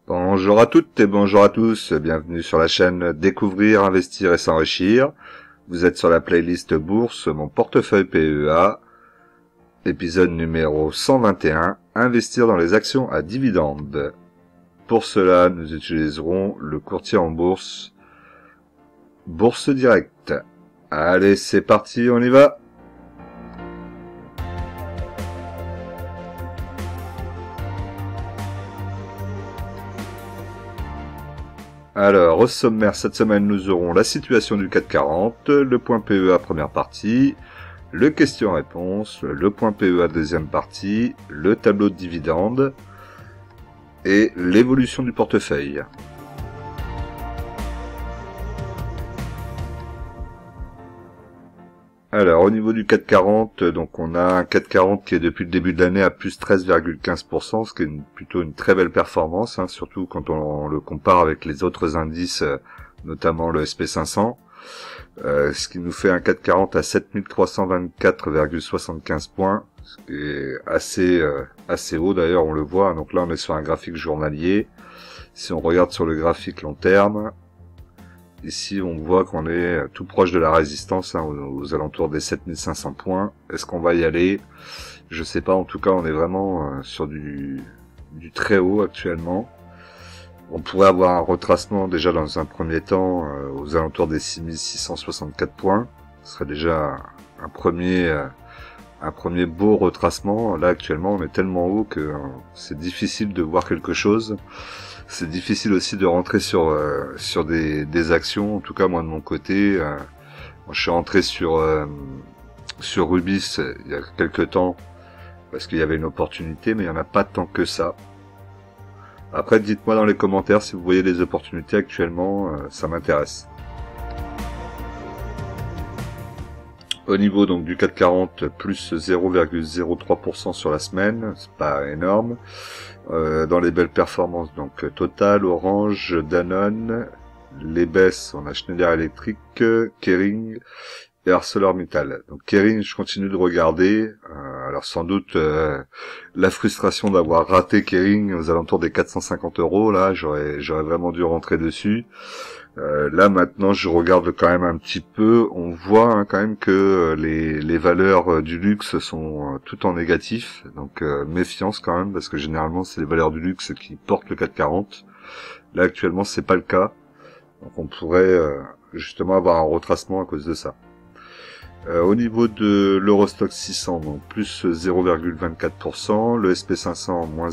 Bonjour à toutes et bonjour à tous, bienvenue sur la chaîne Découvrir, Investir et S'enrichir. Vous êtes sur la playlist Bourse, mon portefeuille PEA, épisode numéro 121, Investir dans les actions à dividendes. Pour cela, nous utiliserons le courtier en bourse, Bourse Direct. Allez, c'est parti, on y va! Alors, au sommaire, cette semaine, nous aurons la situation du CAC 40, le point PEA première partie, le question-réponse, le point PEA deuxième partie, le tableau de dividendes et l'évolution du portefeuille. Alors, au niveau du CAC 40, donc on a un CAC 40 qui est depuis le début de l'année à plus 13,15%, ce qui est plutôt une très belle performance, surtout quand on le compare avec les autres indices, notamment le SP500, ce qui nous fait un CAC 40 à 7324,75 points, ce qui est assez haut d'ailleurs, on le voit. Donc là, on est sur un graphique journalier. Si on regarde sur le graphique long terme, ici, on voit qu'on est tout proche de la résistance, aux alentours des 7500 points. Est-ce qu'on va y aller? Je sais pas. En tout cas, on est vraiment sur du très haut actuellement. On pourrait avoir un retracement déjà dans un premier temps aux alentours des 6664 points. Ce serait déjà un premier beau retracement. Là, actuellement, on est tellement haut que c'est difficile de voir quelque chose. C'est difficile aussi de rentrer sur des actions. En tout cas, moi de mon côté, je suis rentré sur Rubis il y a quelques temps parce qu'il y avait une opportunité, mais il n'y en a pas tant que ça. Après, dites-moi dans les commentaires si vous voyez des opportunités actuellement, ça m'intéresse. Au niveau donc du CAC 40, plus 0,03% sur la semaine, c'est pas énorme. Dans les belles performances, donc Total, Orange, Danone, les baisses, on a Schneider Electric, Kering et ArcelorMittal. Donc Kering, je continue de regarder. Alors sans doute la frustration d'avoir raté Kering aux alentours des 450 €. Là, j'aurais vraiment dû rentrer dessus. Là maintenant, je regarde quand même un petit peu. On voit quand même que les valeurs du luxe sont tout en négatif. Donc méfiance quand même, parce que généralement c'est les valeurs du luxe qui portent le CAC 40. Là actuellement, c'est pas le cas. Donc on pourrait justement avoir un retracement à cause de ça. Au niveau de l'Eurostoxx 600, donc plus 0,24%, le SP500 moins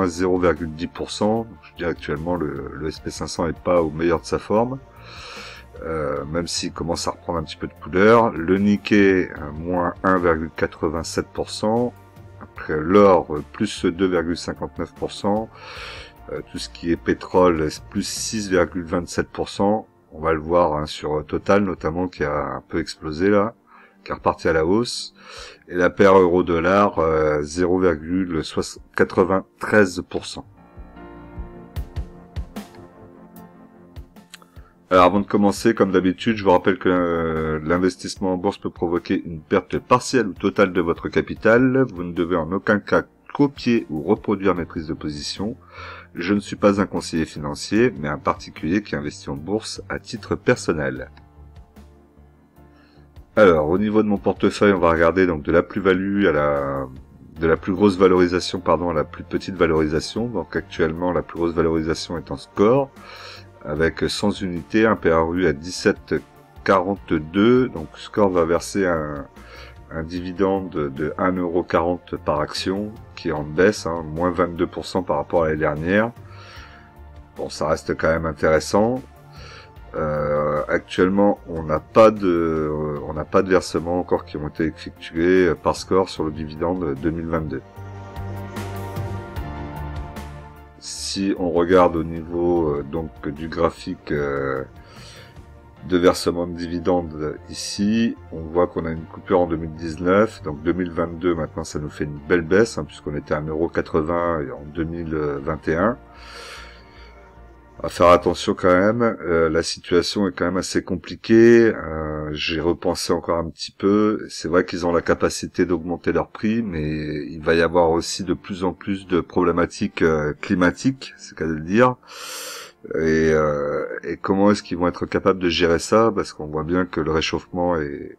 0,10%. Je dirais actuellement le SP500 est pas au meilleur de sa forme, même s'il commence à reprendre un petit peu de couleur. Le Nikkei moins 1,87%. Après l'or plus 2,59%. Tout ce qui est pétrole plus 6,27%. On va le voir sur Total notamment, qui a un peu explosé là, qui est reparti à la hausse. Et la paire euro-dollar 0,93%. Alors avant de commencer, comme d'habitude, je vous rappelle que l'investissement en bourse peut provoquer une perte partielle ou totale de votre capital. Vous ne devez en aucun cas copier ou reproduire mes prises de position. Je ne suis pas un conseiller financier, mais un particulier qui investit en bourse à titre personnel. Alors, au niveau de mon portefeuille, on va regarder donc de la plus-value de la plus grosse valorisation, à la plus petite valorisation. Donc actuellement, la plus grosse valorisation est en score, avec 100 unités, un PRU à 17,42. Donc score va verser un dividende de 1,40 € par action, qui est en baisse, moins 22% par rapport à l'année dernière. Bon, ça reste quand même intéressant. Actuellement, on n'a pas de versements encore qui ont été effectués par score sur le dividende 2022. Si on regarde au niveau donc du graphique de versement de dividendes ici, on voit qu'on a une coupure en 2019, donc 2022 maintenant ça nous fait une belle baisse, puisqu'on était à 1,80 € en 2021. À faire attention quand même, la situation est quand même assez compliquée. J'ai repensé encore un petit peu. C'est vrai qu'ils ont la capacité d'augmenter leur prix, mais il va y avoir aussi de plus en plus de problématiques climatiques, c'est qu'à le dire. Et comment est-ce qu'ils vont être capables de gérer ça? Parce qu'on voit bien que le réchauffement est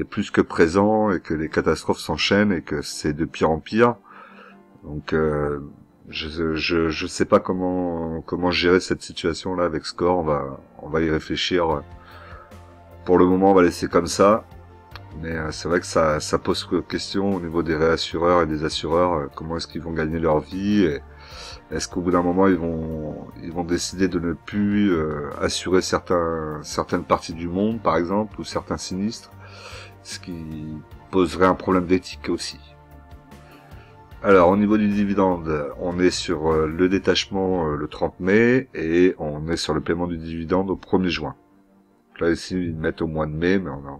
plus que présent et que les catastrophes s'enchaînent et que c'est de pire en pire. Donc je sais pas comment gérer cette situation là avec Score. On va y réfléchir. Pour le moment, on va laisser comme ça. Mais c'est vrai que ça pose question au niveau des réassureurs et des assureurs. Comment est-ce qu'ils vont gagner leur vie? Et est-ce qu'au bout d'un moment ils vont décider de ne plus assurer certaines parties du monde, par exemple, ou certains sinistres, ce qui poserait un problème d'éthique aussi. Alors, au niveau du dividende, on est sur le détachement le 30 mai et on est sur le paiement du dividende au 1er juin. Là, ici, ils mettent au mois de mai, mais on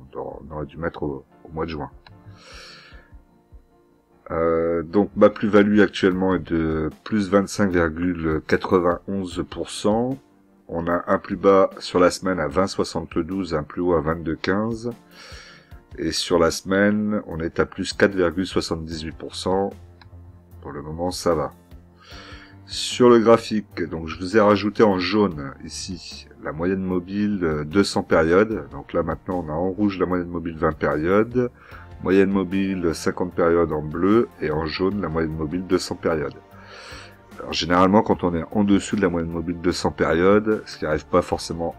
aurait dû mettre au mois de juin. Donc, ma plus-value actuellement est de plus 25,91%. On a un plus bas sur la semaine à 20,72, un plus haut à 22,15. Et sur la semaine, on est à plus 4,78%. Pour le moment, ça va. Sur le graphique, donc je vous ai rajouté en jaune ici la moyenne mobile 200 périodes. Donc là maintenant, on a en rouge la moyenne mobile 20 périodes, moyenne mobile 50 périodes en bleu et en jaune la moyenne mobile 200 périodes. Alors généralement, quand on est en dessous de la moyenne mobile 200 périodes, ce qui n'arrive pas forcément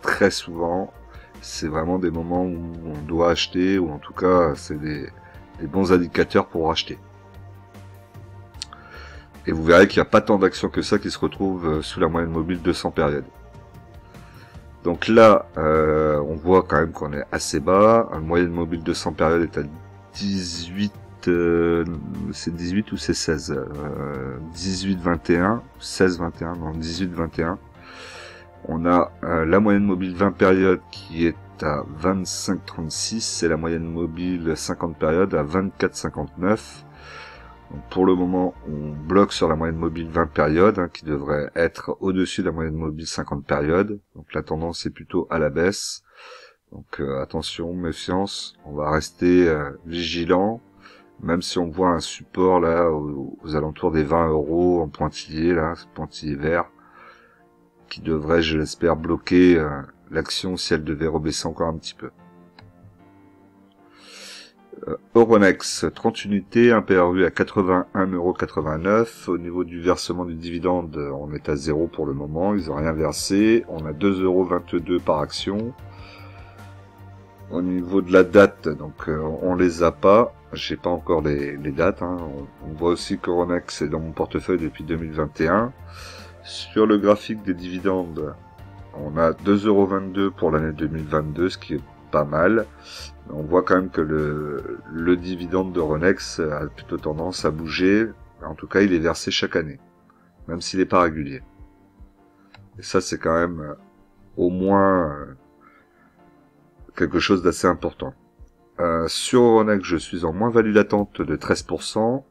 très souvent, c'est vraiment des moments où on doit acheter, ou en tout cas, c'est des bons indicateurs pour acheter. Et vous verrez qu'il n'y a pas tant d'actions que ça qui se retrouvent sous la moyenne mobile 200 périodes. Donc là, on voit quand même qu'on est assez bas. La moyenne mobile 200 périodes est à 18, c'est 18 ou c'est 16 18-21, 16-21, non 18-21. On a la moyenne mobile 20 périodes qui est à 25,36 et la moyenne mobile 50 périodes à 24,59. Donc pour le moment, on bloque sur la moyenne mobile 20 périodes, qui devrait être au-dessus de la moyenne mobile 50 périodes. Donc la tendance est plutôt à la baisse. Donc attention, méfiance, on va rester vigilant, même si on voit un support là aux alentours des 20 € en pointillé, là, ce pointillé vert, qui devrait, je l'espère, bloquer l'action si elle devait rebaisser encore un petit peu. Euronext, 30 unités, un PRU à 81,89 €. Au niveau du versement du dividende, on est à 0 pour le moment, ils n'ont rien versé. On a 2,22 € par action. Au niveau de la date, donc on les a pas. J'ai pas encore les dates. On voit aussi qu'Euronext est dans mon portefeuille depuis 2021. Sur le graphique des dividendes, on a 2,22 € pour l'année 2022, ce qui est pas mal. On voit quand même que le dividende d'Euronext a plutôt tendance à bouger. En tout cas, il est versé chaque année, même s'il n'est pas régulier. Et ça, c'est quand même au moins quelque chose d'assez important. Sur Euronext, je suis en moins-value latente de 13%.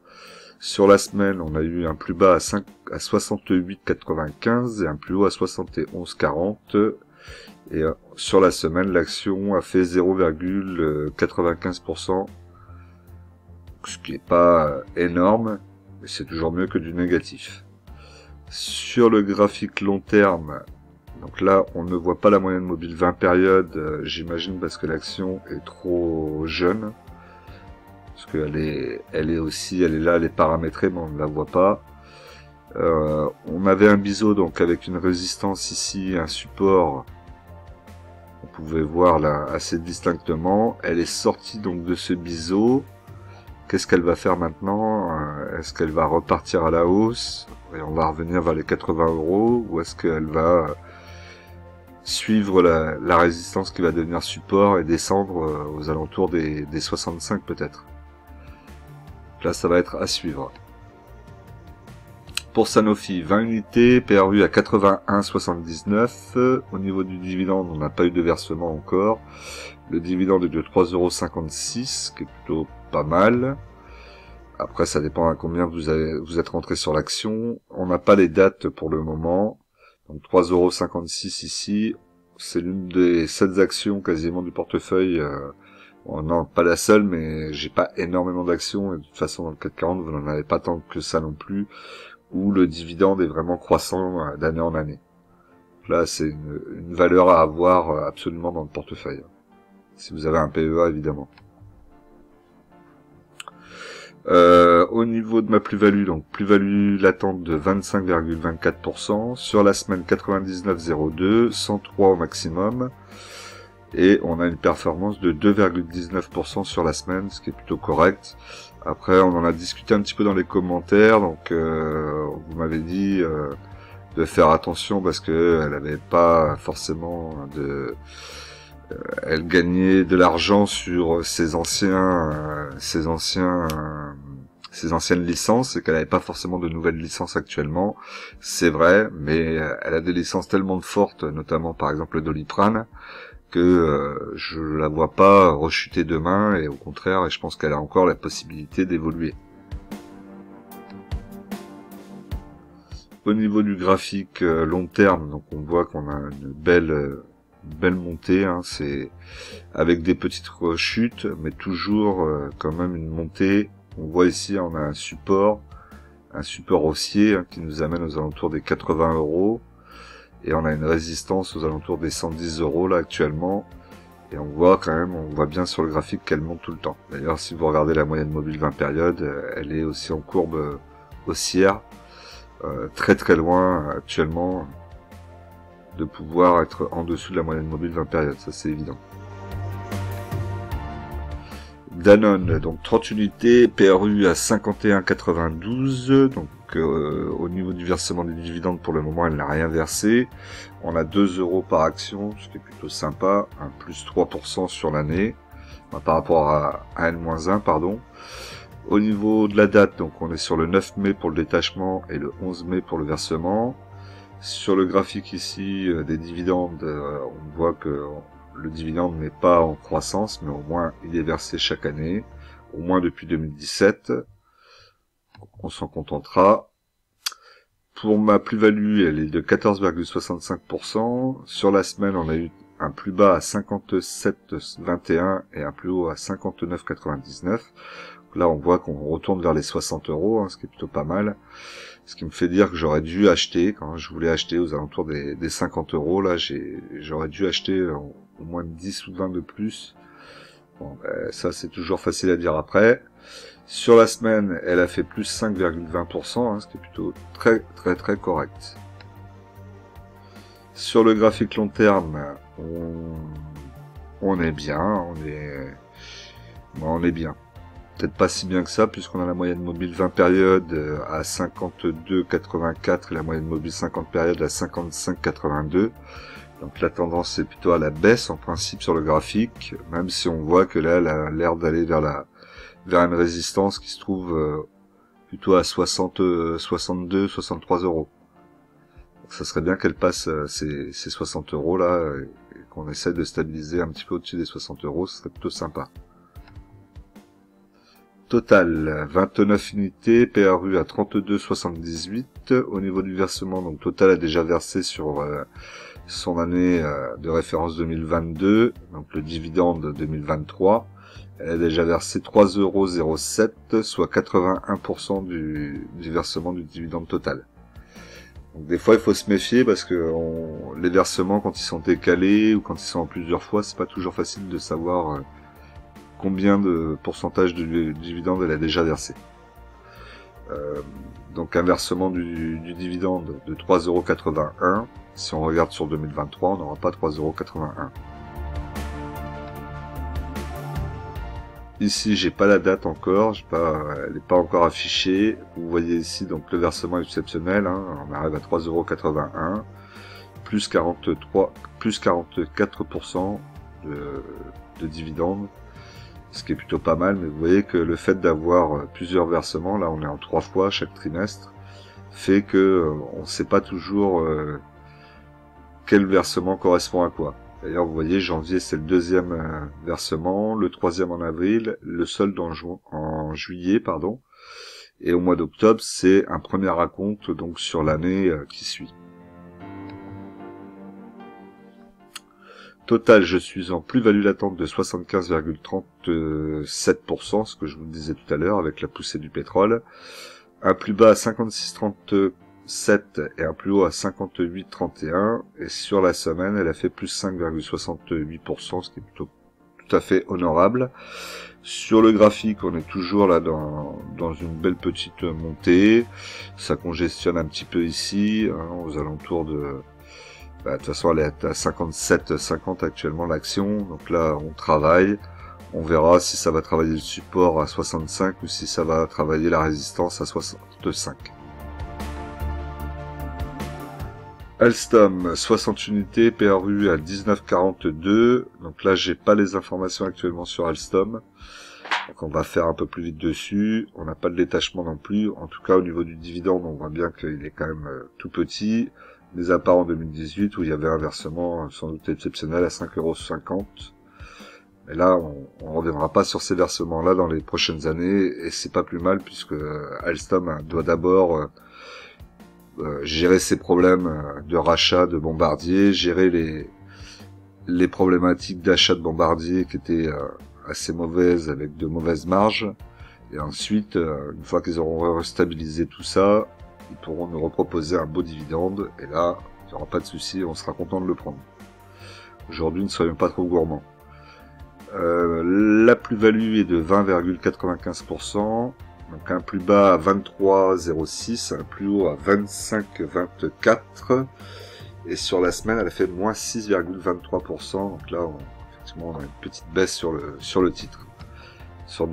Sur la semaine, on a eu un plus bas à 68,95 et un plus haut à 71,40. Et sur la semaine, l'action a fait 0,95%, ce qui n'est pas énorme, mais c'est toujours mieux que du négatif. Sur le graphique long terme, donc là, on ne voit pas la moyenne mobile 20 périodes, j'imagine parce que l'action est trop jeune. Parce qu'elle est là, elle est paramétrée, mais on ne la voit pas. On avait un biseau, donc avec une résistance ici, un support. On pouvait voir là assez distinctement. Elle est sortie donc de ce biseau. Qu'est-ce qu'elle va faire maintenant? Est-ce qu'elle va repartir à la hausse et on va revenir vers les 80 €, ou est-ce qu'elle va suivre la résistance qui va devenir support et descendre aux alentours des 65 peut-être? Là, ça va être à suivre. Pour Sanofi, 20 unités, PRU à 81,79. Au niveau du dividende, on n'a pas eu de versement encore. Le dividende est de 3,56 €, qui est plutôt pas mal. Après, ça dépend à combien vous êtes rentré sur l'action. On n'a pas les dates pour le moment. Donc 3,56 € ici, c'est l'une des 7 actions quasiment du portefeuille. Bon, non, pas la seule, mais j'ai pas énormément d'actions, et de toute façon dans le CAC 40, vous n'en avez pas tant que ça non plus, où le dividende est vraiment croissant d'année en année. Là, c'est une valeur à avoir absolument dans le portefeuille. Si vous avez un PEA, évidemment. Au niveau de ma plus-value, donc plus-value latente de 25,24%, sur la semaine 99,02, 103 au maximum, et on a une performance de 2,19% sur la semaine, ce qui est plutôt correct. Après, on en a discuté un petit peu dans les commentaires, donc vous m'avez dit de faire attention parce que elle avait pas forcément elle gagnait de l'argent sur ses anciennes licences et qu'elle n'avait pas forcément de nouvelles licences actuellement. C'est vrai, mais elle a des licences tellement fortes, notamment par exemple le Doliprane, que je la vois pas rechuter demain, et au contraire, je pense qu'elle a encore la possibilité d'évoluer. Au niveau du graphique long terme, donc on voit qu'on a une belle montée, hein, c'est avec des petites rechutes, mais toujours quand même une montée. On voit ici, on a un support haussier qui nous amène aux alentours des 80 €, et on a une résistance aux alentours des 110 € là actuellement. Et on voit quand même, on voit bien sur le graphique qu'elle monte tout le temps. D'ailleurs, si vous regardez la moyenne mobile 20 périodes, elle est aussi en courbe haussière, très très loin actuellement de pouvoir être en dessous de la moyenne mobile 20 périodes, ça c'est évident. Danone, donc 30 unités, PRU à 51,92, donc au niveau du versement des dividendes, pour le moment elle n'a rien versé. On a 2 € par action, ce qui est plutôt sympa, un plus 3% sur l'année, par rapport à N-1, pardon. Au niveau de la date, donc on est sur le 9 mai pour le détachement et le 11 mai pour le versement. Sur le graphique ici des dividendes, on voit que le dividende n'est pas en croissance, mais au moins il est versé chaque année, au moins depuis 2017. On s'en contentera. Pour ma plus-value, elle est de 14,65%. Sur la semaine, on a eu un plus bas à 57,21 et un plus haut à 59,99. Là, on voit qu'on retourne vers les 60 €, hein, ce qui est plutôt pas mal. Ce qui me fait dire que j'aurais dû acheter, quand je voulais acheter aux alentours des 50 €, là, j'aurais dû acheter au moins 10 ou 20 de plus. Bon, ça, c'est toujours facile à dire après. Sur la semaine, elle a fait plus 5,20%, hein, ce qui est plutôt très très très correct. Sur le graphique long terme, on est bien, on est bien. Peut-être pas si bien que ça, puisqu'on a la moyenne mobile 20 périodes à 52,84 et la moyenne mobile 50 périodes à 55,82. Donc la tendance est plutôt à la baisse en principe sur le graphique, même si on voit que là elle a l'air d'aller vers une résistance qui se trouve plutôt à 62, 63 €. Donc ça serait bien qu'elle passe ces 60 € là, et qu'on essaie de stabiliser un petit peu au-dessus des 60 €, ce serait plutôt sympa. Total, 29 unités, PRU à 32,78. Au niveau du versement, donc Total a déjà versé sur son année de référence 2022, donc le dividende 2023. Elle a déjà versé 3,07 €, soit 81% du versement du dividende total. Donc des fois il faut se méfier parce que les versements, quand ils sont décalés ou quand ils sont en plusieurs fois, c'est pas toujours facile de savoir combien de pourcentage de dividende elle a déjà versé. Donc un versement du dividende de 3,81 €. Si on regarde sur 2023, on n'aura pas 3,81 €. Ici, j'ai pas la date encore, elle n'est pas encore affichée. Vous voyez ici donc le versement exceptionnel, hein, on arrive à 3,81 €, plus 44% de dividendes, ce qui est plutôt pas mal. Mais vous voyez que le fait d'avoir plusieurs versements, là on est en 3 fois chaque trimestre, fait que on ne sait pas toujours quel versement correspond à quoi. D'ailleurs, vous voyez, janvier, c'est le deuxième versement, le troisième en avril, le solde en juillet, pardon. Et au mois d'octobre, c'est un premier acompte donc sur l'année qui suit. Total, je suis en plus-value latente de 75,37%, ce que je vous disais tout à l'heure avec la poussée du pétrole. Un plus bas à 56,37 et un plus haut à 58,31. Et sur la semaine, elle a fait plus 5,68%, ce qui est plutôt tout à fait honorable. Sur le graphique, on est toujours là dans une belle petite montée. Ça congestionne un petit peu ici, hein, aux alentours de... de toute façon, elle est à 57,50 actuellement l'action. Donc là, on travaille. On verra si ça va travailler le support à 65 ou si ça va travailler la résistance à 65. Alstom, 60 unités, PRU à 19,42. Donc là, j'ai pas les informations actuellement sur Alstom. Donc on va faire un peu plus vite dessus. On n'a pas de détachement non plus. En tout cas, au niveau du dividende, on voit bien qu'il est quand même tout petit. Mais à part en 2018 où il y avait un versement sans doute exceptionnel à 5,50 €. Mais là, on reviendra pas sur ces versements-là dans les prochaines années, et c'est pas plus mal puisque Alstom doit d'abord gérer ses problèmes de rachat de Bombardier, gérer les problématiques d'achat de Bombardier qui étaient assez mauvaises avec de mauvaises marges, et ensuite, une fois qu'ils auront restabilisé tout ça, ils pourront nous reproposer un beau dividende, et là, il n'y aura pas de souci, on sera content de le prendre. Aujourd'hui, ne soyons pas trop gourmands. La plus-value est de 20,95%, donc un plus bas à 23,06, un plus haut à 25,24, et sur la semaine elle a fait moins 6,23%, donc là effectivement on a une petite baisse sur le titre, sur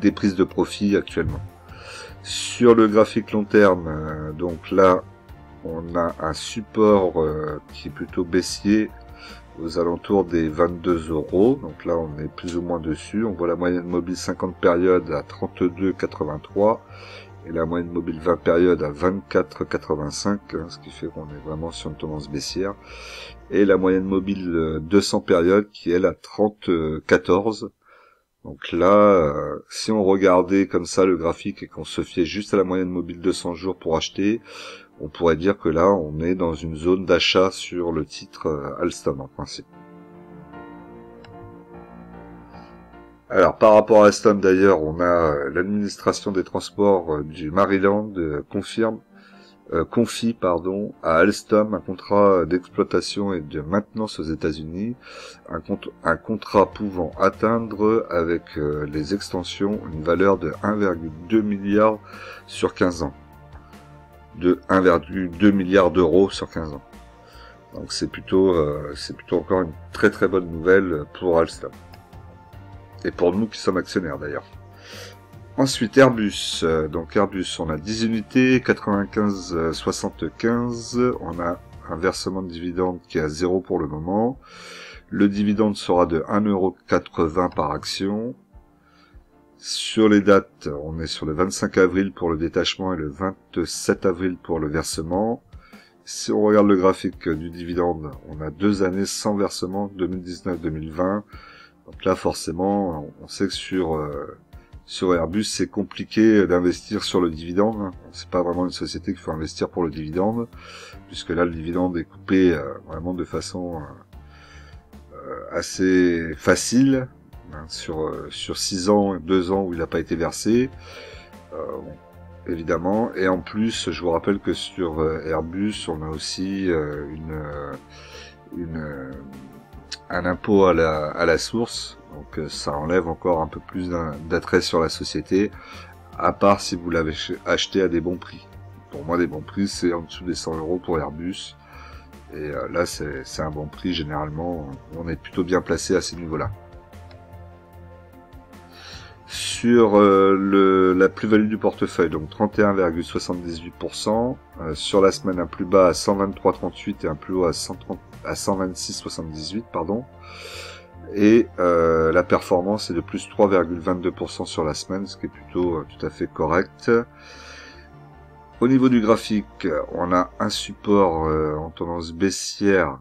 des prises de profit actuellement. Sur le graphique long terme, donc là on a un support qui est plutôt baissier, aux alentours des 22 €, donc là on est plus ou moins dessus. On voit la moyenne mobile 50 périodes à 32,83 et la moyenne mobile 20 périodes à 24,85, hein, ce qui fait qu'on est vraiment sur une tendance baissière, et la moyenne mobile 200 périodes qui est à 30,14. Donc là, si on regardait comme ça le graphique et qu'on se fiait juste à la moyenne mobile 200 jours pour acheter, on pourrait dire que là, on est dans une zone d'achat sur le titre Alstom en principe. Alors, par rapport à Alstom d'ailleurs, on a l'administration des transports du Maryland confie à Alstom un contrat d'exploitation et de maintenance aux États-Unis, un contrat pouvant atteindre avec les extensions une valeur de 1,2 milliard sur 15 ans. De 1,2 milliard d'euros sur 15 ans. Donc c'est plutôt encore une très très bonne nouvelle pour Alstom. Et pour nous qui sommes actionnaires d'ailleurs. Ensuite Airbus. Donc Airbus, on a 10 unités, 95,75. On a un versement de dividende qui est à 0 pour le moment. Le dividende sera de 1,80 € par action. Sur les dates, on est sur le 25 avril pour le détachement et le 27 avril pour le versement. Si on regarde le graphique du dividende, on a 2 années sans versement, 2019-2020. Donc là, forcément, on sait que sur Airbus, c'est compliqué d'investir sur le dividende. C'est pas vraiment une société qu'il faut investir pour le dividende, puisque là, le dividende est coupé vraiment de façon assez facile. Sur 6 ans, 2 ans où il n'a pas été versé, évidemment. Et en plus, je vous rappelle que sur Airbus, on a aussi un impôt à la source, donc ça enlève encore un peu plus d'attrait sur la société, à part si vous l'avez acheté à des bons prix. Pour moi, des bons prix, c'est en dessous des 100 € pour Airbus, et là, c'est un bon prix, généralement, on est plutôt bien placé à ces niveaux-là. Sur la plus-value du portefeuille, donc 31,78%. Sur la semaine, un plus bas à 123,38 et un plus haut à 126,78, pardon. Et la performance est de plus 3,22% sur la semaine, ce qui est plutôt tout à fait correct. Au niveau du graphique, on a un support en tendance baissière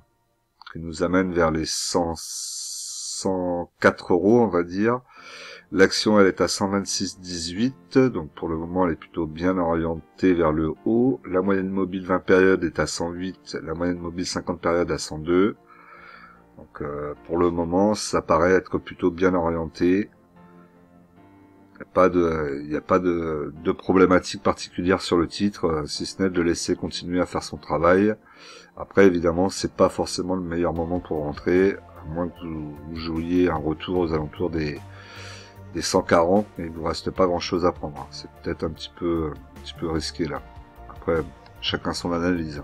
qui nous amène vers les 104 €, on va dire. L'action, elle est à 126,18, donc pour le moment, elle est plutôt bien orientée vers le haut. La moyenne mobile 20 périodes est à 108, la moyenne mobile 50 périodes à 102. Donc pour le moment, ça paraît être plutôt bien orienté. Il n'y a pas de problématique particulière sur le titre, si ce n'est de le laisser continuer à faire son travail. Après, évidemment, c'est pas forcément le meilleur moment pour rentrer, à moins que vous jouiez un retour aux alentours des 140, mais il vous reste pas grand chose à prendre. C'est peut-être un petit peu risqué là. Après, chacun son analyse.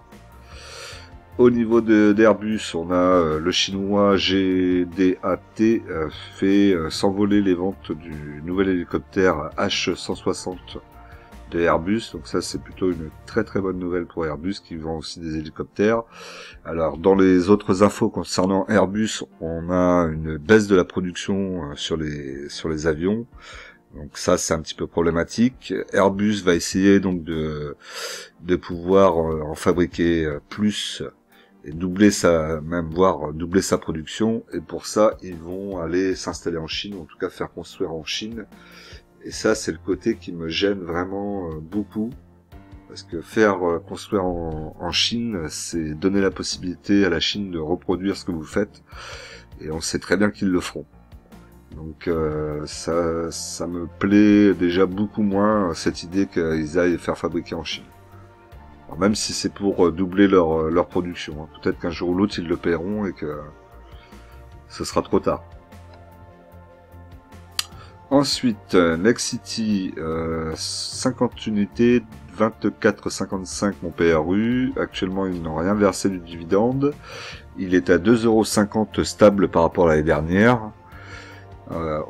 Au niveau d'Airbus, on a le chinois GDAT fait s'envoler les ventes du nouvel hélicoptère H160 de Airbus. Donc ça, c'est plutôt une très très bonne nouvelle pour Airbus qui vend aussi des hélicoptères. Alors dans les autres infos concernant Airbus, on a une baisse de la production sur les avions. Donc ça, c'est un petit peu problématique. Airbus va essayer donc de pouvoir en fabriquer plus et voire doubler sa production. Et pour ça, ils vont aller s'installer en Chine, ou en tout cas faire construire en Chine. Et ça, c'est le côté qui me gêne vraiment beaucoup. Parce que faire construire en Chine, c'est donner la possibilité à la Chine de reproduire ce que vous faites. Et on sait très bien qu'ils le feront. Donc ça me plaît déjà beaucoup moins, cette idée qu'ils aillent faire fabriquer en Chine. Alors, même si c'est pour doubler leur production. Hein. Peut-être qu'un jour ou l'autre, ils le paieront et que ce sera trop tard. Ensuite, Nexity, 50 unités, 24,55 mon PRU. Actuellement, ils n'ont rien versé du dividende. Il est à 2,50 € stable par rapport à l'année dernière.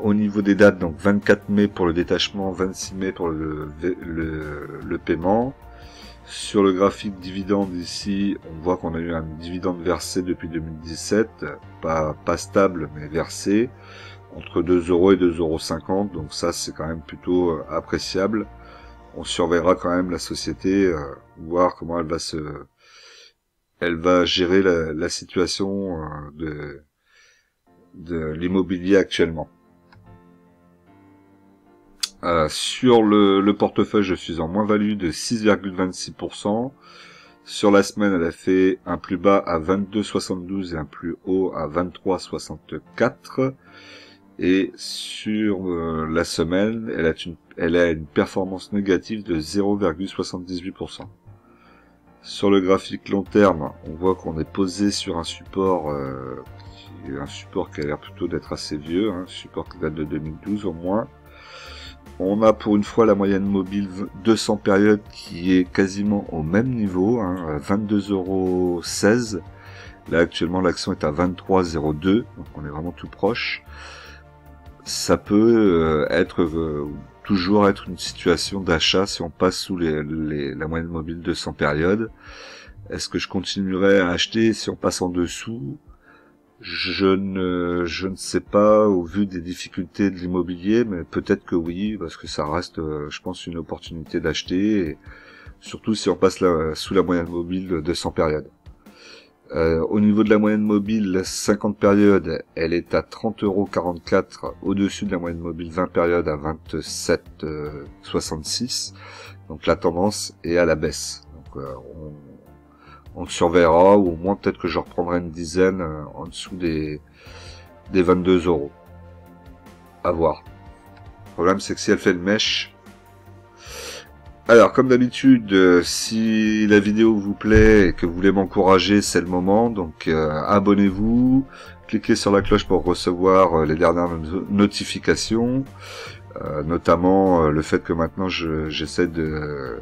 Au niveau des dates, donc 24 mai pour le détachement, 26 mai pour le paiement. Sur le graphique dividende ici, on voit qu'on a eu un dividende versé depuis 2017, pas stable mais versé, entre 2 € et 2,50 €, donc ça c'est quand même plutôt appréciable. On surveillera quand même la société, voir comment elle va gérer la situation de l'immobilier actuellement. Sur le portefeuille, je suis en moins-value de 6,26%. Sur la semaine, elle a fait un plus bas à 22,72 et un plus haut à 23,64. Et sur la semaine, elle a une performance négative de 0,78%. Sur le graphique long terme, on voit qu'on est posé sur un support qui a l'air plutôt d'être assez vieux, un support qui date de 2012 au moins. On a pour une fois la moyenne mobile 200 périodes qui est quasiment au même niveau, hein, 22,16 €. Là actuellement l'action est à 23,02, donc on est vraiment tout proche. Ça peut toujours être une situation d'achat si on passe sous la moyenne mobile 200 périodes. Est-ce que je continuerai à acheter si on passe en dessous ? Je ne sais pas au vu des difficultés de l'immobilier, mais peut-être que oui, parce que ça reste, je pense, une opportunité d'acheter, et surtout si on passe sous la moyenne mobile de 200 périodes. Au niveau de la moyenne mobile, la 50 périodes, elle est à 30,44 € au-dessus de la moyenne mobile 20 périodes à 27,66. Donc la tendance est à la baisse. Donc on surveillera, ou au moins peut-être que je reprendrai une dizaine en dessous des 22 €. À voir. Le problème, c'est que si elle fait le mèche... Alors, comme d'habitude, si la vidéo vous plaît et que vous voulez m'encourager, c'est le moment. Donc, abonnez-vous, cliquez sur la cloche pour recevoir les dernières notifications. Notamment le fait que maintenant j'essaie de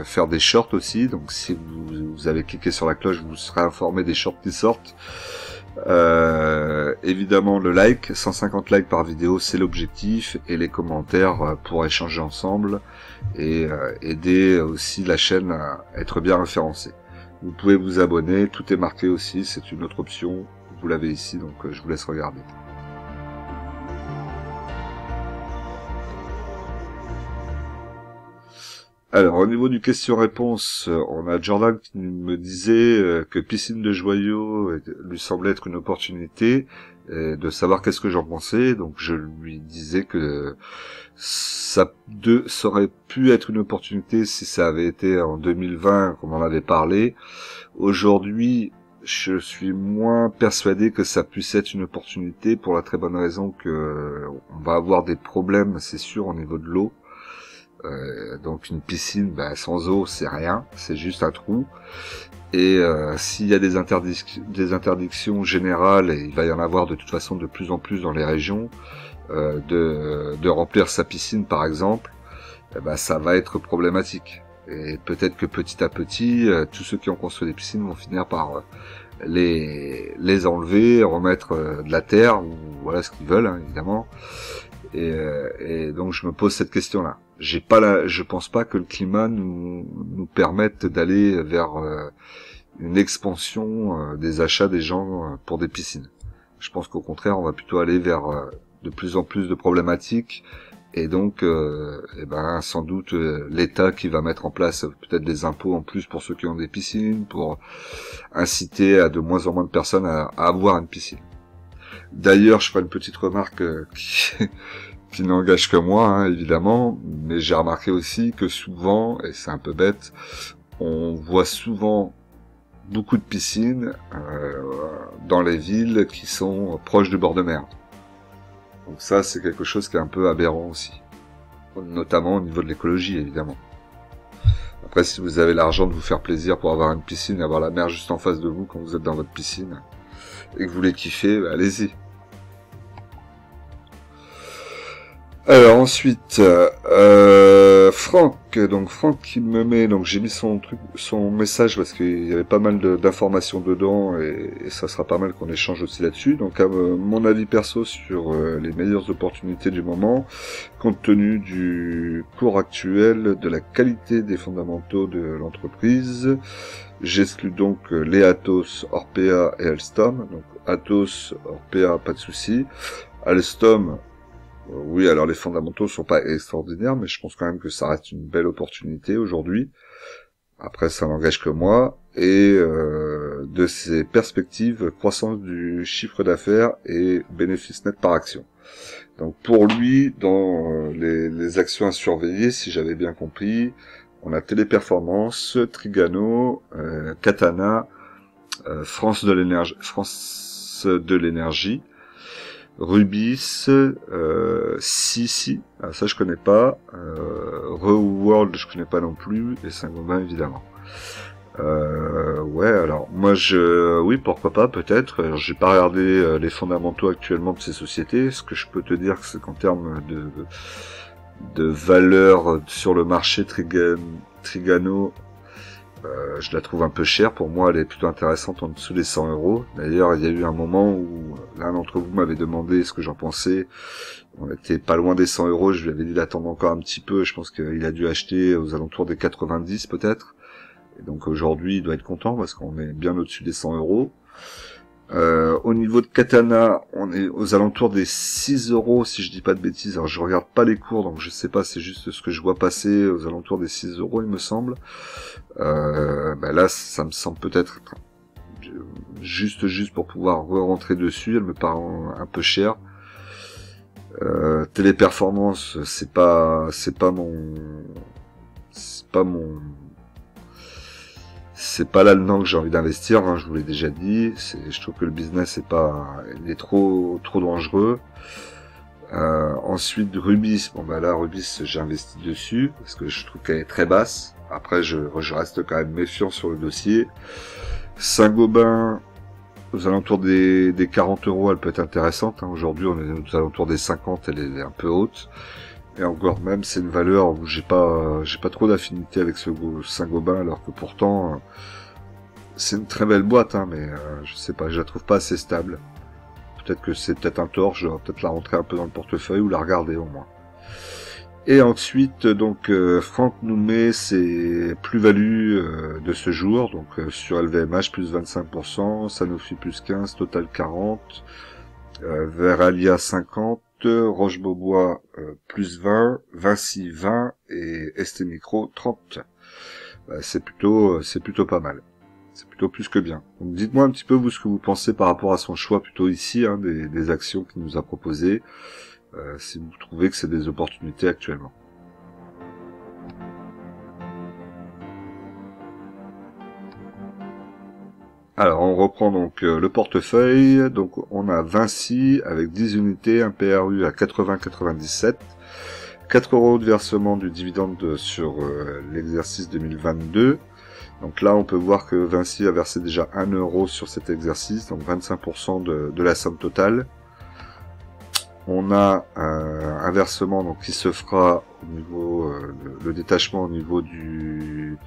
faire des shorts aussi, donc si vous avez cliqué sur la cloche, vous serez informé des shorts qui sortent. Évidemment le like, 150 likes par vidéo, c'est l'objectif, et les commentaires pour échanger ensemble et aider aussi la chaîne à être bien référencée. Vous pouvez vous abonner, tout est marqué aussi, c'est une autre option, vous l'avez ici, donc je vous laisse regarder. Alors, au niveau du question-réponse, on a Jordan qui me disait que Piscine de Joyaux lui semblait être une opportunité, de savoir qu'est-ce que j'en pensais. Donc, je lui disais que ça aurait pu être une opportunité si ça avait été en 2020, comme on en avait parlé. Aujourd'hui, je suis moins persuadé que ça puisse être une opportunité pour la très bonne raison que on va avoir des problèmes, c'est sûr, au niveau de l'eau. Donc une piscine, sans eau, c'est rien, c'est juste un trou. Et s'il y a des interdictions générales, et il va y en avoir de toute façon de plus en plus dans les régions, de remplir sa piscine par exemple, ça va être problématique. Et peut-être que petit à petit, tous ceux qui ont construit des piscines vont finir par les enlever, remettre de la terre, ou voilà ce qu'ils veulent, hein, évidemment. Et donc je me pose cette question-là. Je pense pas que le climat nous permette d'aller vers une expansion des achats des gens pour des piscines. Je pense qu'au contraire, on va plutôt aller vers de plus en plus de problématiques, et donc sans doute l'État qui va mettre en place peut-être des impôts en plus pour ceux qui ont des piscines, pour inciter à de moins en moins de personnes à avoir une piscine. D'ailleurs, je ferai une petite remarque qui n'engage que moi, hein, évidemment, mais j'ai remarqué aussi que souvent, et c'est un peu bête, on voit souvent beaucoup de piscines dans les villes qui sont proches du bord de mer. Donc ça, c'est quelque chose qui est un peu aberrant aussi, notamment au niveau de l'écologie, évidemment. Après, si vous avez l'argent de vous faire plaisir pour avoir une piscine et avoir la mer juste en face de vous quand vous êtes dans votre piscine, et que vous les kiffez, allez-y. Alors ensuite, Franck qui me met, donc j'ai mis son message parce qu'il y avait pas mal d'informations dedans, et ça sera pas mal qu'on échange aussi là-dessus. Donc mon avis perso sur les meilleures opportunités du moment, compte tenu du cours actuel, de la qualité des fondamentaux de l'entreprise. J'exclus donc les Atos, Orpea et Alstom. Donc Atos, Orpea, pas de souci. Alstom, oui, alors les fondamentaux sont pas extraordinaires, mais je pense quand même que ça reste une belle opportunité aujourd'hui. Après, ça n'engage que moi. Et de ses perspectives, croissance du chiffre d'affaires et bénéfice net par action. Donc pour lui, dans les actions à surveiller, si j'avais bien compris, on a Téléperformance, Trigano, Katana, France de l'énergie, Rubis, Sisi, ça je connais pas, Reworld je connais pas non plus, et Saint-Gobain évidemment. Ouais, alors moi oui, pourquoi pas, peut-être. Alors, j'ai pas regardé les fondamentaux actuellement de ces sociétés. Ce que je peux te dire, c'est qu'en termes de valeur sur le marché, Trigano, je la trouve un peu chère. Pour moi, elle est plutôt intéressante en dessous des 100 euros. D'ailleurs, il y a eu un moment où l'un d'entre vous m'avait demandé ce que j'en pensais. On était pas loin des 100 euros. Je lui avais dit d'attendre encore un petit peu. Je pense qu'il a dû acheter aux alentours des 90 peut-être. Et donc aujourd'hui, il doit être content parce qu'on est bien au-dessus des 100 euros. Au niveau de Katana, on est aux alentours des 6 euros, si je dis pas de bêtises. Alors je regarde pas les cours, donc je sais pas, c'est juste ce que je vois passer aux alentours des 6 euros, il me semble. Là, ça me semble peut-être juste pour pouvoir re-rentrer dessus. Elle me paraît un peu chère. Téléperformance, c'est pas là-dedans que j'ai envie d'investir, hein, je vous l'ai déjà dit. Je trouve que le business il est trop dangereux. Ensuite, Rubis, Rubis, j'ai investi dessus parce que je trouve qu'elle est très basse. Après, je reste quand même méfiant sur le dossier. Saint-Gobain, aux alentours des 40 euros, elle peut être intéressante, hein. Aujourd'hui, on est aux alentours des 50, elle est un peu haute. Et encore même, c'est une valeur où j'ai pas trop d'affinité avec ce Saint-Gobain, alors que pourtant, c'est une très belle boîte, hein, mais je sais pas, je la trouve pas assez stable. Peut-être que c'est peut-être un tort, je devrais peut-être la rentrer un peu dans le portefeuille ou la regarder au moins. Et ensuite, donc, Franck nous met ses plus-values de ce jour, donc sur LVMH plus 25%, Sanofi plus 15%, Total 40%, Veralia 50%, Roche-Beaubois plus 20%, Vinci 20% et ST Micro 30%. C'est plutôt pas mal. C'est plutôt plus que bien. Donc dites-moi un petit peu vous ce que vous pensez par rapport à son choix plutôt ici, hein, des actions qu'il nous a proposées, si vous trouvez que c'est des opportunités actuellement. Alors, on reprend donc le portefeuille. Donc, on a Vinci avec 10 unités, un PRU à 80,97, 4 € de versement du dividende sur l'exercice 2022. Donc là, on peut voir que Vinci a versé déjà 1 € sur cet exercice, donc 25% de la somme totale. On a un versement donc qui se fera au niveau le détachement au niveau du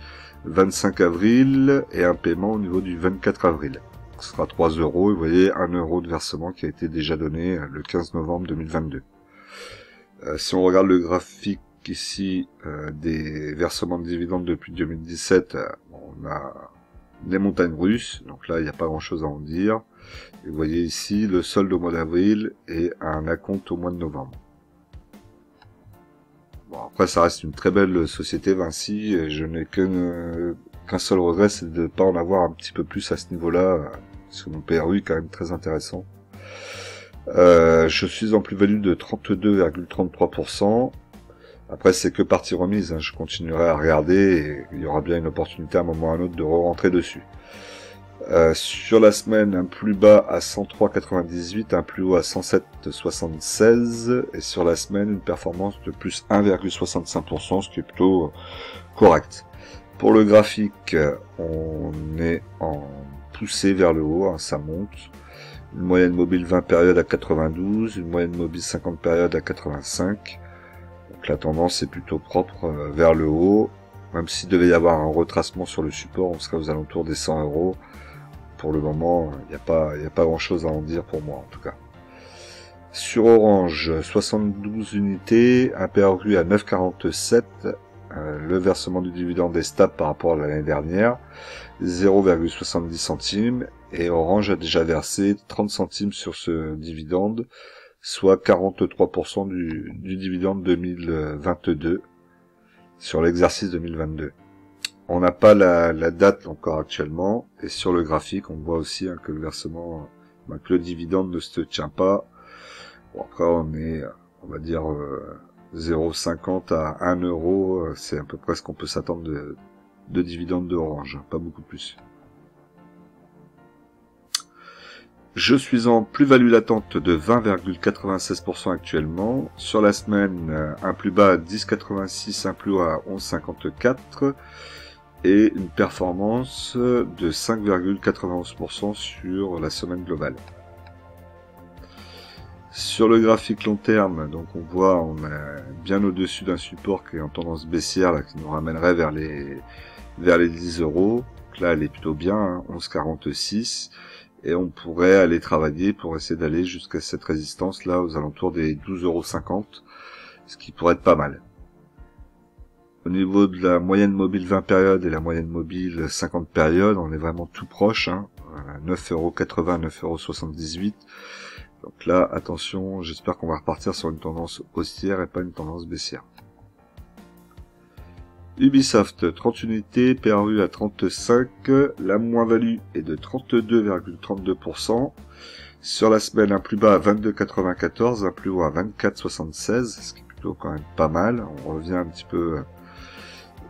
25 avril et un paiement au niveau du 24 avril. Ce sera 3 €, et vous voyez 1 € de versement qui a été déjà donné le 15 novembre 2022. Si on regarde le graphique ici des versements de dividendes depuis 2017, on a les montagnes russes, donc là il n'y a pas grand chose à en dire. Et vous voyez ici le solde au mois d'avril et un acompte au mois de novembre. Bon, après ça reste une très belle société Vinci, et je n'ai qu'un seul regret, c'est de ne pas en avoir un petit peu plus à ce niveau-là, parce que mon PRU est quand même très intéressant. Je suis en plus-value de 32,33%. Après c'est que partie remise, hein. Je continuerai à regarder et il y aura bien une opportunité à un moment ou à un autre de re-rentrer dessus. Sur la semaine, un plus bas à 103,98, un plus haut à 107,76, et sur la semaine, une performance de plus 1,65%, ce qui est plutôt correct. Pour le graphique, on est en poussée vers le haut, hein, ça monte. Une moyenne mobile 20 périodes à 92, une moyenne mobile 50 périodes à 85. Donc la tendance est plutôt propre vers le haut. Même s'il devait y avoir un retracement sur le support, on serait aux alentours des 100 €. Pour le moment, il n'y a pas grand chose à en dire pour moi en tout cas. Sur Orange, 72 unités, un PRU à 9,47, le versement du dividende est stable par rapport à l'année dernière, 0,70 centimes, et Orange a déjà versé 30 centimes sur ce dividende, soit 43% du dividende 2022 sur l'exercice 2022. On n'a pas la date encore actuellement, et sur le graphique on voit aussi que le versement, que le dividende ne se tient pas. Bon, après on est, on va dire 0,50 à 1 €, c'est à peu près ce qu'on peut s'attendre de dividende de Orange, pas beaucoup plus. Je suis en plus-value latente de 20,96% actuellement. Sur la semaine, un plus bas à 10,86, un plus haut à 11,54. Et une performance de 5,91% sur la semaine globale. Sur le graphique long terme, donc on voit, on est bien au-dessus d'un support qui est en tendance baissière, là, qui nous ramènerait vers les 10 €. Donc là, elle est plutôt bien, hein, 11,46. Et on pourrait aller travailler pour essayer d'aller jusqu'à cette résistance là, aux alentours des 12,50 €, ce qui pourrait être pas mal. Au niveau de la moyenne mobile 20 périodes et la moyenne mobile 50 périodes, on est vraiment tout proche, hein, 9,80 €, 9,78 €. Donc là, attention, j'espère qu'on va repartir sur une tendance haussière et pas une tendance baissière. Ubisoft, 30 unités, PRU à 35, la moins-value est de 32,32%. Sur la semaine, un plus bas à 22,94, un plus haut à 24,76, ce qui est plutôt quand même pas mal. On revient un petit peu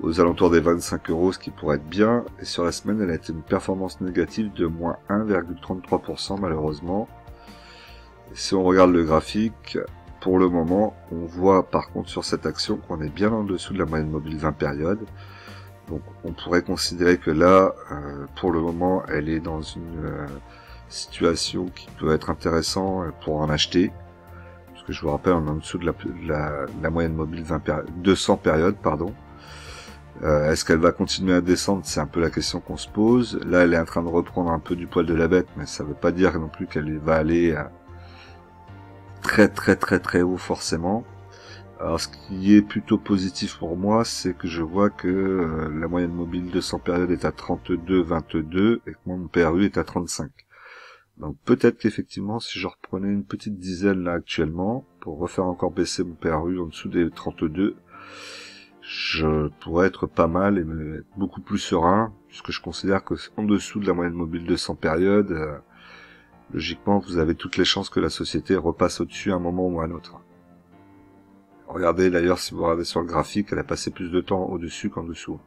aux alentours des 25 €, ce qui pourrait être bien. Et sur la semaine, elle a été une performance négative de moins 1,33% malheureusement. Et si on regarde le graphique, pour le moment, on voit par contre sur cette action qu'on est bien en dessous de la moyenne mobile 20 périodes. Donc on pourrait considérer que là, pour le moment, elle est dans une situation qui peut être intéressante pour en acheter. Parce que je vous rappelle, on est en dessous de la moyenne mobile 200 périodes, pardon. Est-ce qu'elle va continuer à descendre? C'est un peu la question qu'on se pose. Là, elle est en train de reprendre un peu du poil de la bête, mais ça ne veut pas dire non plus qu'elle va aller très haut forcément. Alors, ce qui est plutôt positif pour moi, c'est que je vois que la moyenne mobile 200 périodes est à 32,22 et que mon PRU est à 35. Donc peut-être qu'effectivement, si je reprenais une petite dizaine là actuellement, pour refaire encore baisser mon PRU en dessous des 32, je pourrais être pas mal et être beaucoup plus serein, puisque je considère que en dessous de la moyenne mobile de 100 périodes, logiquement, vous avez toutes les chances que la société repasse au-dessus à un moment ou à un autre. Regardez d'ailleurs, si vous regardez sur le graphique, elle a passé plus de temps au-dessus qu'en dessous.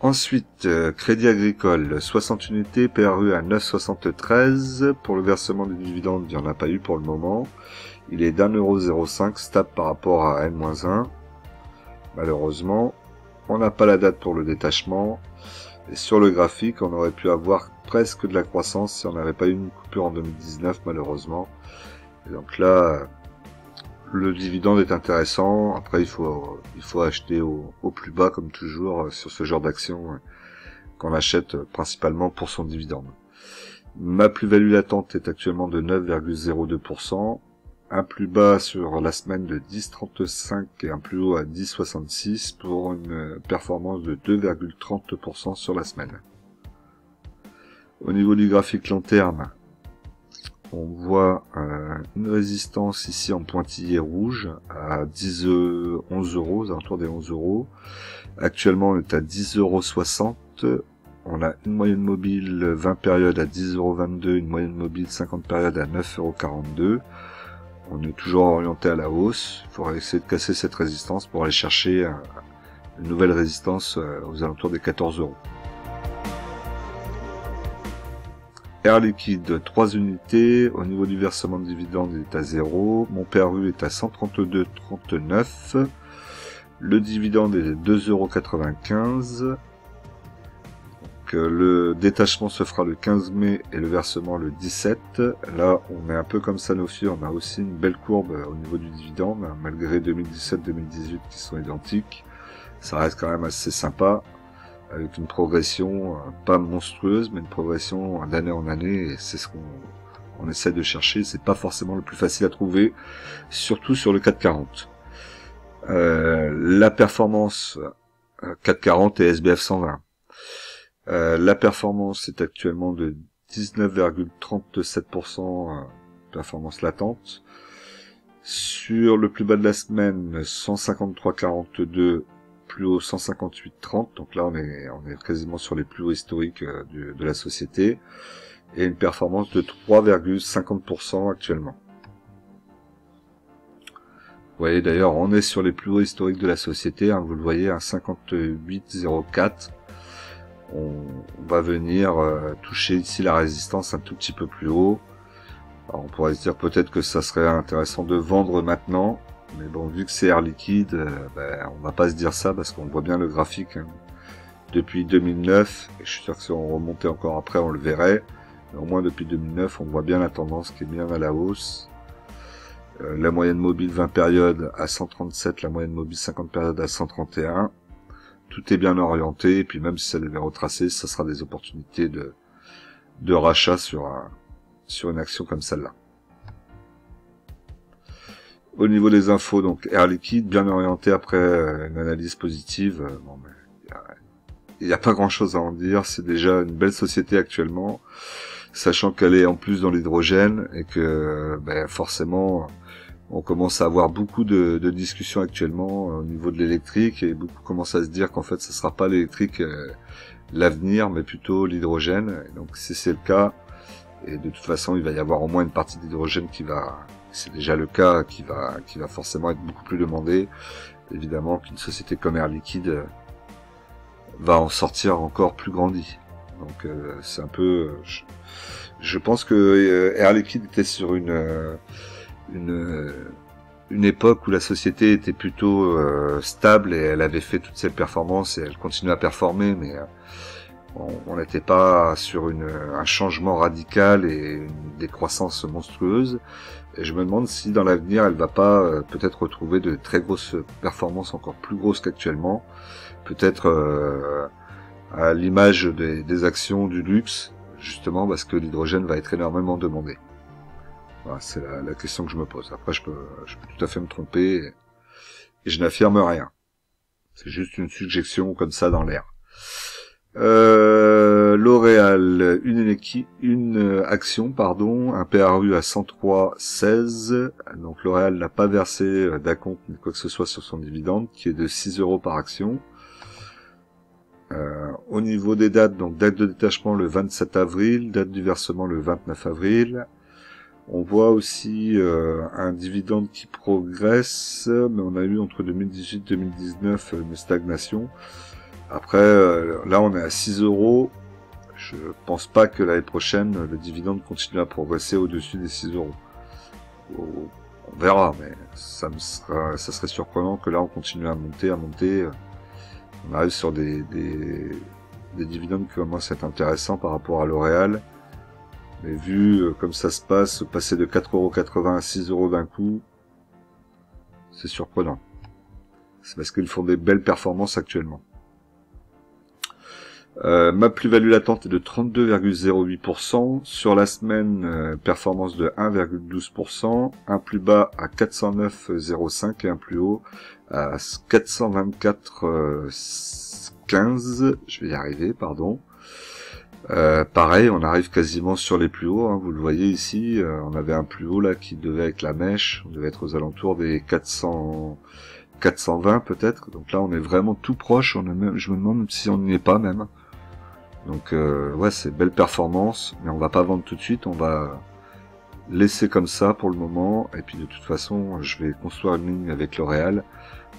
Ensuite, Crédit Agricole, 60 unités, PRU à 9,73. Pour le versement du dividende, il n'y en a pas eu pour le moment. Il est d'1,05€, stable par rapport à N-1. Malheureusement, on n'a pas la date pour le détachement. Et sur le graphique, on aurait pu avoir presque de la croissance si on n'avait pas eu une coupure en 2019, malheureusement. Et donc là, le dividende est intéressant. Après, il faut acheter au plus bas, comme toujours, sur ce genre d'action qu'on achète principalement pour son dividende. Ma plus-value latente est actuellement de 9,02%. Un plus bas sur la semaine de 10,35 et un plus haut à 10,66 pour une performance de 2,30% sur la semaine. Au niveau du graphique long terme, on voit une résistance ici en pointillé rouge à 11 euros, aux alentours des 11 euros. Actuellement, on est à 10,60 €. On a une moyenne mobile 20 périodes à 10,22 €, une moyenne mobile 50 périodes à 9,42 €. On est toujours orienté à la hausse. Il faudra essayer de casser cette résistance pour aller chercher une nouvelle résistance aux alentours des 14 euros. Air Liquide, 3 unités. Au niveau du versement de dividende, il est à 0. Mon PRU est à 132,39. Le dividende est de 2,95 €. Le détachement se fera le 15 mai et le versement le 17. Là, on est un peu comme Sanofi, on a aussi une belle courbe au niveau du dividende, malgré 2017-2018 qui sont identiques. Ça reste quand même assez sympa, avec une progression pas monstrueuse, mais une progression d'année en année, et c'est ce qu'on essaie de chercher. C'est pas forcément le plus facile à trouver, surtout sur le 440. La performance 440 et SBF 120. La performance est actuellement de 19,37% performance latente. Sur le plus bas de la semaine, 153,42, plus haut 158,30. Donc là, on est quasiment sur les plus hauts historiques de la société. Et une performance de 3,50% actuellement. Vous voyez d'ailleurs, on est sur les plus hauts historiques de la société. Hein, vous le voyez, un 58,04. On va venir toucher ici la résistance un tout petit peu plus haut. Alors on pourrait se dire peut-être que ça serait intéressant de vendre maintenant, mais bon, vu que c'est Air Liquide, on va pas se dire ça parce qu'on voit bien le graphique hein. Depuis 2009, et je suis sûr que si on remontait encore après on le verrait, mais au moins depuis 2009 on voit bien la tendance qui est bien à la hausse. La moyenne mobile 20 périodes à 137, la moyenne mobile 50 périodes à 131. Tout est bien orienté, et puis même si ça devait retracer, ça sera des opportunités de rachat sur une action comme celle-là. Au niveau des infos, donc Air Liquide, bien orienté après une analyse positive. Bon, il n'y a pas grand-chose à en dire, c'est déjà une belle société actuellement, sachant qu'elle est en plus dans l'hydrogène, et que forcément... On commence à avoir beaucoup de discussions actuellement au niveau de l'électrique, et beaucoup commencent à se dire qu'en fait ce sera pas l'électrique l'avenir, mais plutôt l'hydrogène. Donc si c'est le cas, et de toute façon il va y avoir au moins une partie d'hydrogène c'est déjà le cas, qui va forcément être beaucoup plus demandée. Évidemment qu'une société comme Air Liquide va en sortir encore plus grandie. Donc c'est un peu... Je pense que Air Liquide était sur une époque où la société était plutôt stable, et elle avait fait toutes ses performances et elle continue à performer, mais on n'était pas sur un changement radical et une décroissance monstrueuse. Et je me demande si dans l'avenir elle va pas peut-être retrouver de très grosses performances, encore plus grosses qu'actuellement, peut-être à l'image des actions du luxe, justement parce que l'hydrogène va être énormément demandé. Voilà, c'est la question que je me pose. Après, je peux tout à fait me tromper, et je n'affirme rien. C'est juste une suggestion comme ça dans l'air. L'Oréal, une action, un PRU à 103,16. Donc L'Oréal n'a pas versé d'acompte ni quoi que ce soit sur son dividende, qui est de 6 € par action. Au niveau des dates, donc date de détachement le 27 avril, date du versement le 29 avril. On voit aussi un dividende qui progresse, mais on a eu entre 2018 et 2019 une stagnation. Après, là on est à 6 €. Je pense pas que l'année prochaine, le dividende continue à progresser au-dessus des 6 €. On verra, mais ça serait surprenant que là on continue à monter. On arrive sur des dividendes qui commencent à être intéressants par rapport à L'Oréal. Mais vu comme ça se passe, passer de 4,80 € à 6 € d'un coup, c'est surprenant. C'est parce qu'ils font des belles performances actuellement. Ma plus-value latente est de 32,08%. Sur la semaine, performance de 1,12%. Un plus bas à 409,05 et un plus haut à 424,15. Je vais y arriver, pardon. Pareil, on arrive quasiment sur les plus hauts, hein, vous le voyez ici. On avait un plus haut là qui devait être la mèche. On devait être aux alentours des 420 peut-être. Donc là, on est vraiment tout proche. Je me demande si on n'y est pas même. Donc ouais, c'est belle performance, mais on va pas vendre tout de suite, on va laisser comme ça pour le moment, et puis de toute façon, je vais construire une ligne avec L'Oréal.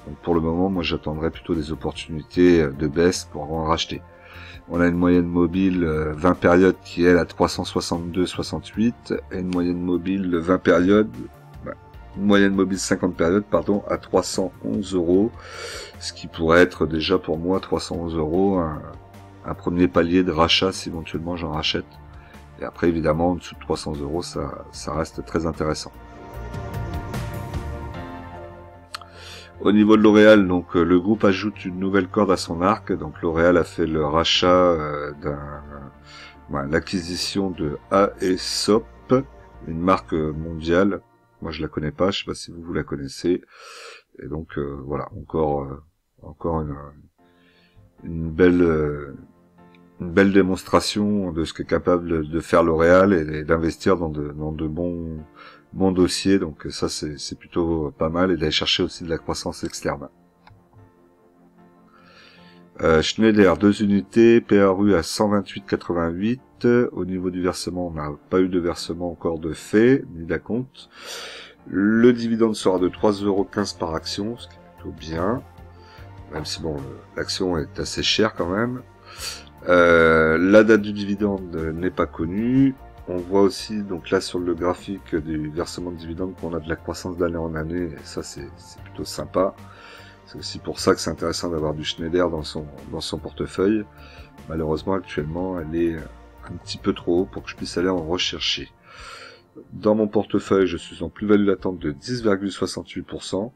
Donc pour le moment, moi j'attendrai plutôt des opportunités de baisse pour en racheter. On a une moyenne mobile 20 périodes qui est à 362,68 et une moyenne mobile 20 périodes, une moyenne mobile 50 périodes, pardon, à 311 €, ce qui pourrait être déjà pour moi 311 € un premier palier de rachat si éventuellement j'en rachète. Et après évidemment en dessous de 300 €, ça reste très intéressant. Au niveau de L'Oréal, donc le groupe ajoute une nouvelle corde à son arc. Donc L'Oréal a fait le rachat l'acquisition de Aesop, une marque mondiale. Moi je la connais pas, je sais pas si vous la connaissez. Et donc voilà, encore une belle démonstration de ce qu'est capable de faire L'Oréal et d'investir dans de bons dossiers. Donc ça c'est plutôt pas mal, et d'aller chercher aussi de la croissance externe. Schneider, 2 unités, PRU à 128,88. Au niveau du versement, on n'a pas eu de versement encore de fait, ni d'acompte. Le dividende sera de 3,15 € par action, ce qui est plutôt bien. Même si bon, l'action est assez chère quand même. La date du dividende n'est pas connue. On voit aussi, donc là sur le graphique du versement de dividende, qu'on a de la croissance d'année en année, et ça c'est plutôt sympa. C'est aussi pour ça que c'est intéressant d'avoir du Schneider dans son portefeuille. Malheureusement actuellement elle est un petit peu trop haut pour que je puisse aller en rechercher. Dans mon portefeuille, je suis en plus-value latente de 10,68%.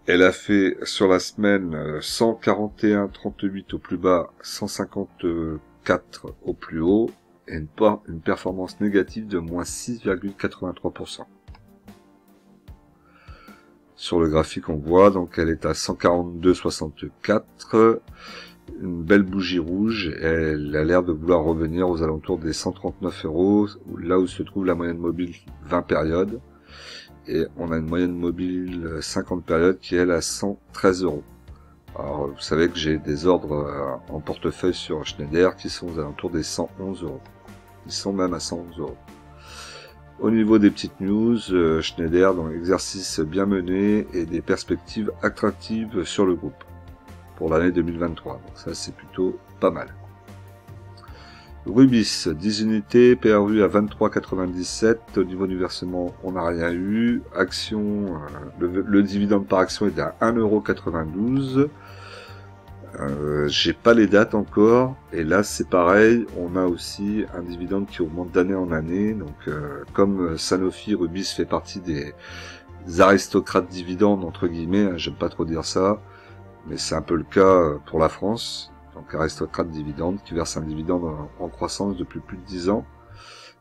Elle a fait sur la semaine 141,38 au plus bas, 154 au plus haut, et une performance négative de moins 6,83%. Sur le graphique, on voit donc elle est à 142,64, une belle bougie rouge, et elle a l'air de vouloir revenir aux alentours des 139 €, là où se trouve la moyenne mobile 20 périodes. Et on a une moyenne mobile 50 périodes qui est elle à 113 €. Alors vous savez que j'ai des ordres en portefeuille sur Schneider qui sont aux alentours des 111 €. Ils sont même à 111 €. Au niveau des petites news, Schneider dans l'exercice bien mené et des perspectives attractives sur le groupe pour l'année 2023. Donc ça c'est plutôt pas mal. Rubis, 10 unités, PRU à 23,97. Au niveau du versement, on n'a rien eu. Action, le dividende par action est à 1,92 €. J'ai pas les dates encore. Et là, c'est pareil. On a aussi un dividende qui augmente d'année en année. Donc, comme Sanofi, Rubis fait partie des aristocrates dividendes, entre guillemets, hein, j'aime pas trop dire ça, mais c'est un peu le cas pour la France. Donc aristocrate dividende qui verse un dividende en croissance depuis plus de 10 ans.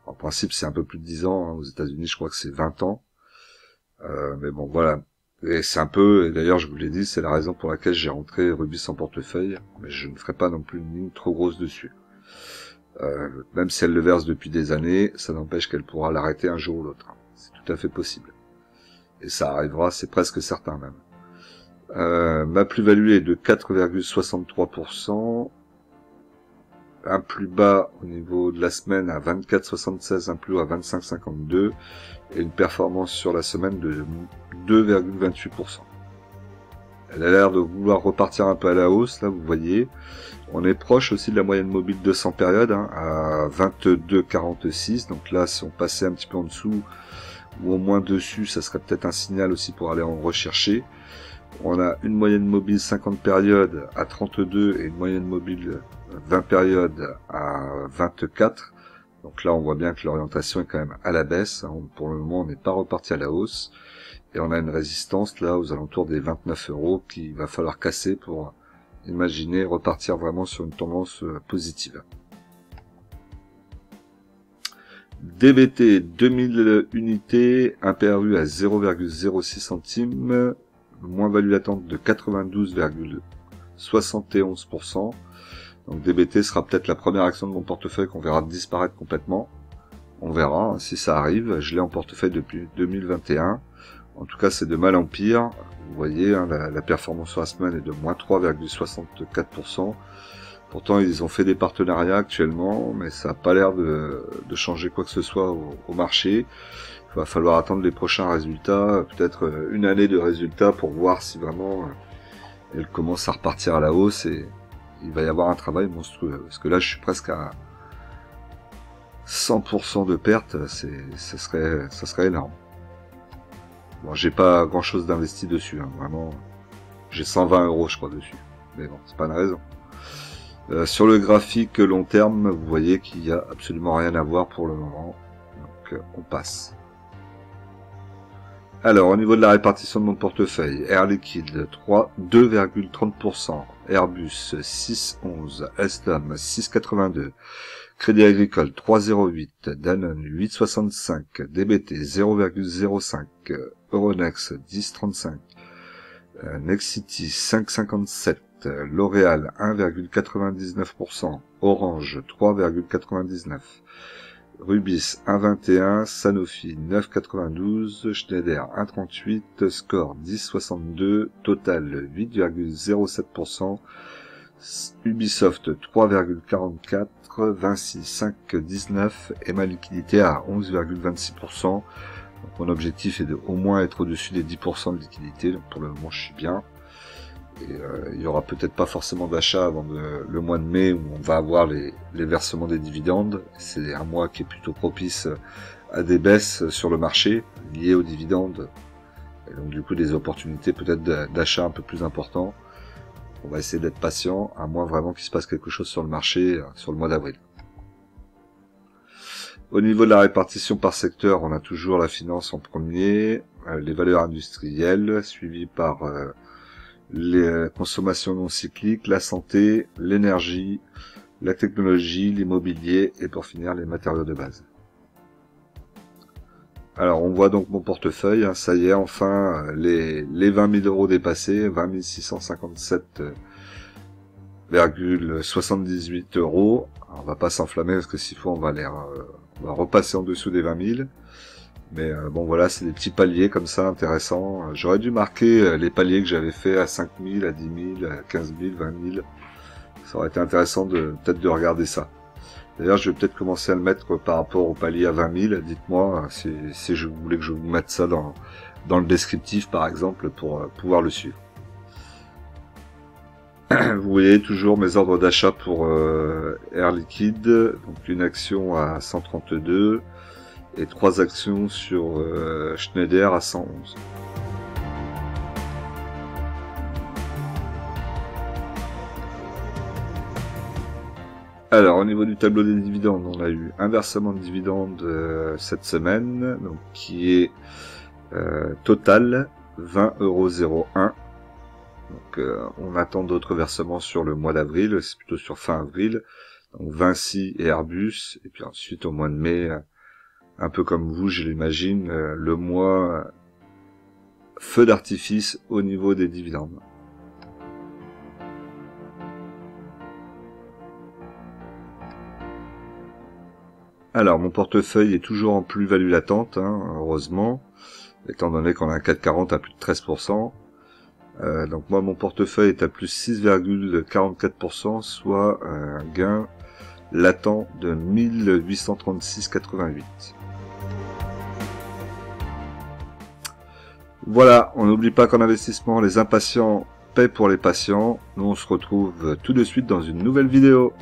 En principe c'est un peu plus de 10 ans, hein. Aux États-Unis je crois que c'est 20 ans. Mais bon voilà. Et c'est un peu, et d'ailleurs je vous l'ai dit, c'est la raison pour laquelle j'ai rentré Rubis en portefeuille, mais je ne ferai pas non plus une ligne trop grosse dessus. Même si elle le verse depuis des années, ça n'empêche qu'elle pourra l'arrêter un jour ou l'autre. C'est tout à fait possible. Et ça arrivera, c'est presque certain même. Ma plus-value est de 4,63%, un plus bas au niveau de la semaine à 24,76, un plus haut à 25,52, et une performance sur la semaine de 2,28%. Elle a l'air de vouloir repartir un peu à la hausse, là, vous voyez. On est proche aussi de la moyenne mobile 200 périodes, hein, à 22,46. Donc là, si on passait un petit peu en dessous, ou au moins dessus, ça serait peut-être un signal aussi pour aller en rechercher. On a une moyenne mobile 50 périodes à 32 et une moyenne mobile 20 périodes à 24. Donc là, on voit bien que l'orientation est quand même à la baisse. Pour le moment, on n'est pas reparti à la hausse. Et on a une résistance là aux alentours des 29 € qu'il va falloir casser pour imaginer repartir vraiment sur une tendance positive. DBT 2000 unités, un PRU à 0,06 centimes, moins-value latente de 92,71%. Donc DBT sera peut-être la première action de mon portefeuille qu'on verra disparaître complètement. On verra hein, si ça arrive. Je l'ai en portefeuille depuis 2021. En tout cas, c'est de mal en pire. Vous voyez, hein, la performance sur la semaine est de moins 3,64%. Pourtant, ils ont fait des partenariats actuellement, mais ça n'a pas l'air de changer quoi que ce soit au marché. Il va falloir attendre les prochains résultats, peut-être une année de résultats pour voir si vraiment elle commence à repartir à la hausse et il va y avoir un travail monstrueux. Parce que là, je suis presque à 100% de perte, ça serait énorme. Bon, j'ai pas grand chose d'investi dessus, hein, vraiment. J'ai 120 € je crois dessus. Mais bon, c'est pas une raison. Sur le graphique long terme, vous voyez qu'il n'y a absolument rien à voir pour le moment. Donc on passe. Alors au niveau de la répartition de mon portefeuille, Air Liquide 2,30%, Airbus 6,11, Alstom 6,82, Crédit Agricole 3,08, Danone 8,65, DBT 0,05, Euronext 10,35, Nexity 5,57, L'Oréal 1,99%, Orange 3,99%, Rubis 1,21, Sanofi 9,92, Schneider 1,38, Score 10,62, Total 8,07%, Ubisoft 3,44, Vinci 5,19 et ma liquidité à 11,26%. Mon objectif est de au moins être au-dessus des 10% de liquidité, donc pour le moment je suis bien. Et il y aura peut-être pas forcément d'achat avant le mois de mai où on va avoir les versements des dividendes. C'est un mois qui est plutôt propice à des baisses sur le marché liées aux dividendes. Et donc du coup des opportunités peut-être d'achat un peu plus importants. On va essayer d'être patient, à moins vraiment qu'il se passe quelque chose sur le marché sur le mois d'avril. Au niveau de la répartition par secteur, on a toujours la finance en premier, les valeurs industrielles, suivies par les consommations non cycliques, la santé, l'énergie, la technologie, l'immobilier et pour finir les matériaux de base. Alors on voit donc mon portefeuille, hein, ça y est, enfin les 20 000 € dépassés, 20 657,78 €. On va pas s'enflammer parce que s'il faut on va repasser en dessous des 20 000. Mais bon voilà, c'est des petits paliers comme ça intéressants. J'aurais dû marquer les paliers que j'avais fait à 5 000, à 10 000, à 15 000, 20 000. Ça aurait été intéressant peut-être de regarder ça. D'ailleurs, je vais peut-être commencer à le mettre par rapport au palier à 20 000. Dites-moi si je voulais que je vous mette ça dans le descriptif, par exemple, pour pouvoir le suivre. Vous voyez toujours mes ordres d'achat pour Air Liquide. Donc une action à 132 et 3 actions sur Schneider à 111. Alors, au niveau du tableau des dividendes, on a eu un versement de dividendes cette semaine, donc qui est total 20,01 €. Donc, on attend d'autres versements sur le mois d'avril, c'est plutôt sur fin avril. Donc, Vinci et Airbus, et puis ensuite au mois de mai, un peu comme vous, je l'imagine, le mois feu d'artifice au niveau des dividendes. Alors, mon portefeuille est toujours en plus-value latente, hein, heureusement, étant donné qu'on a un 440 à plus de 13%. Donc moi, mon portefeuille est à plus 6,44%, soit un gain latent de 1836,88. Voilà, on n'oublie pas qu'en investissement, les impatients paix pour les patients. Nous on se retrouve tout de suite dans une nouvelle vidéo.